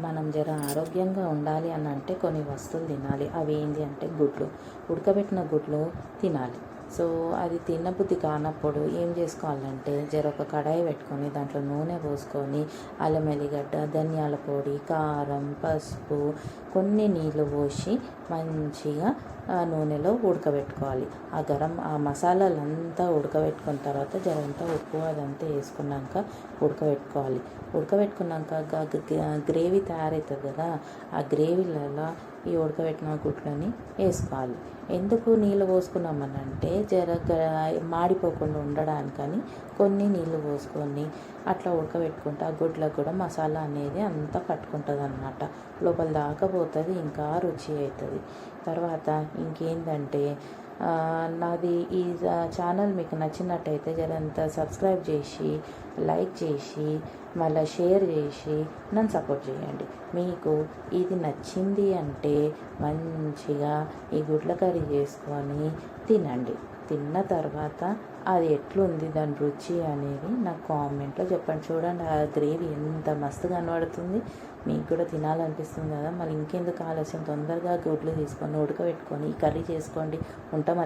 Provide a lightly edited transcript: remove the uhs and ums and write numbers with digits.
మనం జర ఆరోగ్యంగా ఉండాలి అని అంటే కొన్ని వస్తువులు తినాలి. అవి ఏంటి అంటే గుడ్లు, ఉడకబెట్టిన గుడ్లు తినాలి. సో అది తినబుద్ధి కానప్పుడు ఏం చేసుకోవాలంటే ఒక కడాయి పెట్టుకొని దాంట్లో నూనె పోసుకొని అల్లం ఎల్లిగడ్డ, ధనియాల పొడి, కారం, పసుపు, కొన్ని నీళ్ళు పోసి మంచిగా నూనెలో ఉడకబెట్టుకోవాలి. ఆ మసాలాలంతా ఉడకబెట్టుకున్న తర్వాత జరంతా ఉప్పు అదంతా వేసుకున్నాక ఉడకబెట్టుకోవాలి. ఉడకబెట్టుకున్నాక గ్రేవీ తయారవుతుంది కదా, ఆ గ్రేవీలలో ఈ ఉడకబెట్టిన గుడ్లని వేసుకోవాలి. ఎందుకు నీళ్ళు పోసుకున్నామనంటే మాడిపోకుండా ఉండడానికని కొన్ని నీళ్ళు పోసుకొని అట్లా ఉడకబెట్టుకుంటే ఆ గుడ్లకు కూడా మసాలా అనేది అంతా పట్టుకుంటుంది అన్నమాట. లోపల దాకపోతుంది, ఇంకా రుచి అవుతుంది. తర్వాత ఇంకేంటంటే నాది ఈ ఛానల్ మీకు నచ్చినట్టయితే జరంతా సబ్స్క్రైబ్ చేసి, లైక్ చేసి, మళ్ళీ షేర్ చేసి నన్ను సపోర్ట్ చేయండి. మీకు ఇది నచ్చింది అంటే మంచిగా ఈ గుడ్ల కర్రీ చేసుకొని తినండి. తిన్న తర్వాత అది ఎట్లుంది దాని రుచి అనేది నాకు కామెంట్లో చెప్పండి. చూడండి ఆ గ్రేవీ ఎంత మస్తుగా కనబడుతుంది. మీకు కూడా తినాలనిపిస్తుంది కదా, మళ్ళీ ఇంకెందుకు ఆలస్యం, తొందరగా గుడ్లు తీసుకొని ఉడకబెట్టుకొని ఈ కర్రీ చేసుకోండి. ఉంటాం.